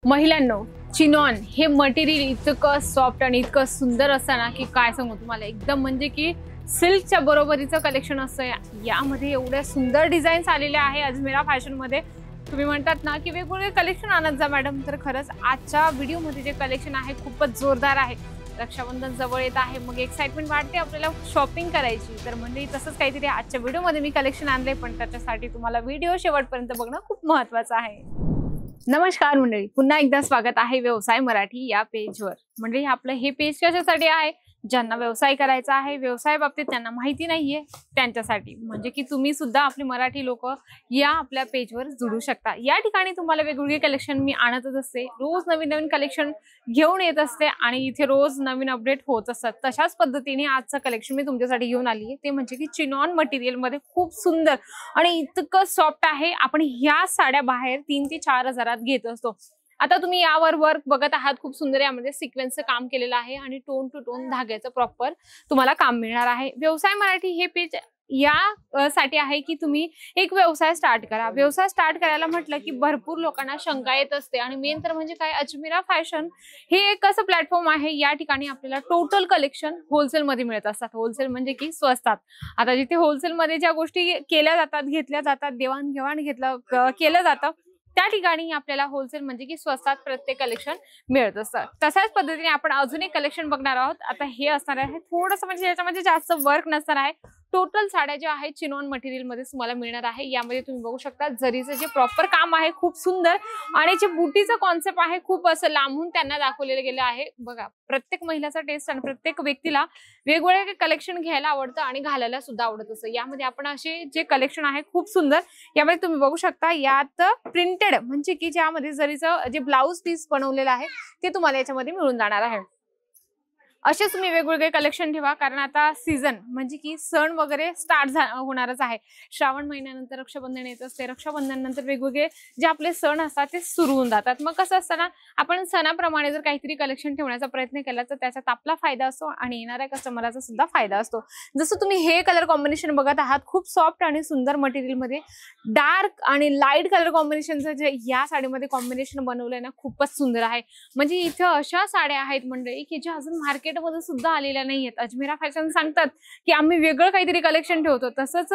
महिलांनो, chinon हे material इतकं soft आणि इतकं सुंदर असतं ना की काय सांगू तुम्हाला। एकदम म्हणजे की सिल्कच्या बरोबरीचं कलेक्शन असतं। यामध्ये एवढ्या सुंदर डिझाईन्स आलेले आहे अजमेरा फॅशन मध्ये। तुम्ही म्हणतात ना की वेगवेगळे कलेक्शन आणत जा मॅडम, तर खरंच आजच्या व्हिडिओ मध्ये जे कलेक्शन आहे खूपच जोरदार आहे। रक्षाबंधन जवळ येत आहे, मग एक्साइटमेंट वाटते आपल्याला शॉपिंग करायची। तर म्हणजे तसंच काहीतरी आजच्या व्हिडिओ मध्ये मी कलेक्शन आणले, पण त्याच्यासाठी तुम्हाला व्हिडिओ शेवटपर्यंत बघणं खूप महत्त्वाचं आहे। नमस्कार मंडळी, पुन्हा एकदा स्वागत आहे व्यवसाय मराठी या पेजवर। मंडळी, आपलं हे पेज कशासाठी आहे? ज्यांना व्यवसाय करायचा आहे, व्यवसाय बाबतीत त्यांना माहिती नाहीये त्यांच्यासाठी, म्हणजे की तुम्ही सुद्धा आपले मराठी लोक या आपल्या पेजवर जोडू शकता। या ठिकाणी तुम्हाला वेगवेगळे कलेक्शन मी आणतच असते, रोज नवीन नवीन कलेक्शन घेऊन येत असते आणि इथे रोज नवीन अपडेट होत असतात। तशाच पद्धतीने आजचं कलेक्शन मी तुमच्यासाठी घेऊन आली आहे, ते म्हणजे की चिनॉन मटेरियल मध्ये खूप सुंदर आणि इतकं सॉफ्ट आहे। आपण ह्या साड्या बाहेर 3 ते 4 हजारात घेत असतो। आता तुम्ही यावर वर्क बघत आहात, खूप सुंदर यामध्ये सिक्वेन्सचं काम केलेलं आहे आणि टोन टू टोन धाग्याचं प्रॉपर तुम्हाला काम मिळणार आहे। व्यवसाय मराठी हे पेज या साठी आहे की तुम्ही एक व्यवसाय स्टार्ट करा। व्यवसाय स्टार्ट करायला म्हटलं की भरपूर लोकांना शंका येत असते, आणि मेन तर म्हणजे काय, अजमेरा फॅशन हे एक असं प्लॅटफॉर्म आहे, या ठिकाणी आपल्याला टोटल कलेक्शन होलसेल मध्ये मिळत असतात। होलसेल म्हणजे की स्वस्तात। आता जिथे होलसेल मध्ये ज्या गोष्टी केल्या जातात, घेतल्या जातात, देवाणघेवाण केलं जातं, त्या ठिकाणी आपल्याला होलसेल म्हणजे की स्वस्तात प्रत्येक कलेक्शन मिळत असतं। तशाच पद्धतीने आपण अजून एक कलेक्शन बघणार आहोत। आता हे असणार आहे थोडंसं म्हणजे याच्यामध्ये जास्त वर्क नसणार आहे। टोटल साड्या ज्या आहेत चिनॉन मटेरियल मध्ये तुम्हाला मिळणार आहे। यामध्ये तुम्ही बघू शकता जरीचं जे प्रॉपर काम आहे खूप सुंदर, आणि जे बुटीचं कॉन्सेप्ट आहे खूप असं लांबून त्यांना दाखवलेलं गेलं आहे। बघा, प्रत्येक महिलाचा टेस्ट आणि प्रत्येक व्यक्तीला वेगवेगळे कलेक्शन घ्यायला आवडतं आणि घालायला सुद्धा आवडत असतं। यामध्ये आपण असे जे कलेक्शन आहे खूप सुंदर, यामध्ये तुम्ही बघू शकता यात प्रिंटेड म्हणजे की ज्यामध्ये जरीचं जे ब्लाउज पीस बनवलेलं आहे ते तुम्हाला याच्यामध्ये मिळून जाणार आहे। असे तुम्ही वेगवेगळे कलेक्शन ठेवा, कारण आता सीझन म्हणजे की सण वगैरे स्टार्ट होणारच आहे। श्रावण महिन्यानंतर रक्षाबंधन येत असते, रक्षाबंधन नंतर वेगवेगळे जे आपले सण असतात ते सुरू होऊन जातात। मग कसं असतं ना, आपण सणाप्रमाणे जर काहीतरी कलेक्शन ठेवण्याचा प्रयत्न केला तर त्याच्यात आपला फायदा असतो आणि येणाऱ्या कस्टमरचा सुद्धा फायदा असतो। जसं तुम्ही हे कलर कॉम्बिनेशन बघत आहात, खूप सॉफ्ट आणि सुंदर मटेरियल मध्ये डार्क आणि लाईट कलर कॉम्बिनेशनचं जे या साडीमध्ये कॉम्बिनेशन बनवलंय ना, खूपच सुंदर आहे। म्हणजे इथं अशा साड्या आहेत मंडळी की ज्या अजून मार्केटमध्ये सुद्धा आलेल्या नाहीयेत। अजमेरा फॅशन सांगतात की आम्ही वेगळं काहीतरी कलेक्शन ठेवतो, तसंच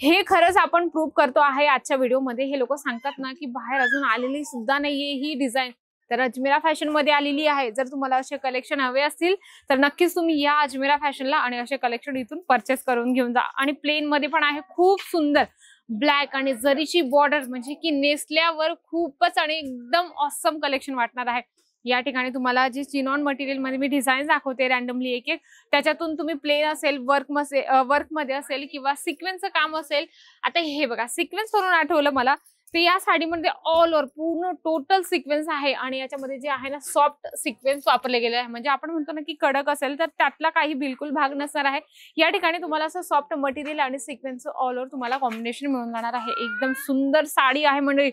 हे खरंच आपण प्रूव्ह करतो आहे आजच्या व्हिडिओमध्ये। हे लोक सांगतात ना की बाहेर अजून आलेली सुद्धा नाहीये ही डिझाईन, तर अजमेरा फॅशन मध्ये आलेली आहे। जर तुम्हाला असे कलेक्शन हवे असतील तर नक्कीच तुम्ही या अजमेरा फॅशनला आणि असे कलेक्शन इथून परचेस करून घेऊन जा। आणि प्लेन मध्ये पण आहे खूप सुंदर ब्लॅक आणि जरीची बॉर्डर, म्हणजे की नेसल्यावर खूपच आणि एकदम ऑसम कलेक्शन वाटणार आहे। या ठिकाणी तुम्हाला जे चिनॉन मटेरियल मध्ये मी डिझाईन दाखवते रॅन्डमली एक एक, त्याच्यातून तुम्ही प्लेन असेल, वर्क मध्ये असेल किंवा सिक्वेन्सचं काम असेल। आता हे बघा, सिक्वेन्स वरून आठवलं मला, तर या साडीमध्ये ऑल ओव्हर पूर्ण टोटल सिक्वेन्स आहे, आणि याच्यामध्ये जे आहे ना सॉफ्ट सिक्वेन्स वापरले गेले आहे। म्हणजे आपण म्हणतो ना की कडक असेल तर त्यातला काही बिलकुल भाग नसणार आहे। या ठिकाणी तुम्हाला असं सॉफ्ट मटेरियल आणि सिक्वेन्स ऑल ओव्हर तुम्हाला कॉम्बिनेशन मिळून जाणार आहे। एकदम सुंदर साडी आहे मंडळी।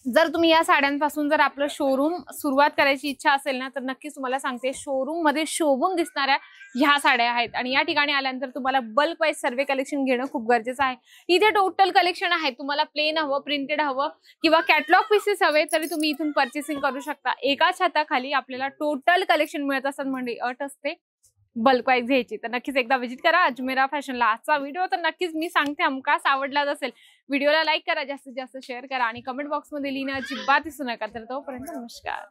जर तुम्ही या साड्यांपासून जर आपलं शोरूम सुरुवात करायची इच्छा असेल ना, तर नक्कीच तुम्हाला सांगते शोरूम मध्ये शोभून दिसणाऱ्या ह्या साड्या आहेत। आणि या ठिकाणी आल्यानंतर तुम्हाला बल्क वाईज सर्वे कलेक्शन घेणं खूप गरजेचं आहे। इथे टोटल कलेक्शन आहे, तुम्हाला प्लेन हवं, प्रिंटेड हवं किंवा कॅटलॉग पीसेस हवे तरी तुम्ही इथून परचेसिंग करू शकता। एकाच छताखाली आपल्याला टोटल कलेक्शन मिळत असतात म्हणजे अट असते बल्क वाईज घ्यायची। तर नक्कीच एकदा व्हिजिट करा अजमेरा फॅशनला। आजचा व्हिडिओ तर नक्कीच मी सांगते हमखास आवडलाच असेल। व्हिडिओला लाईक करा, जास्तीत जास्त शेअर करा आणि कमेंट बॉक्समध्ये लिहिणं अजिबात विसरू नका। तर तोपर्यंत नमस्कार।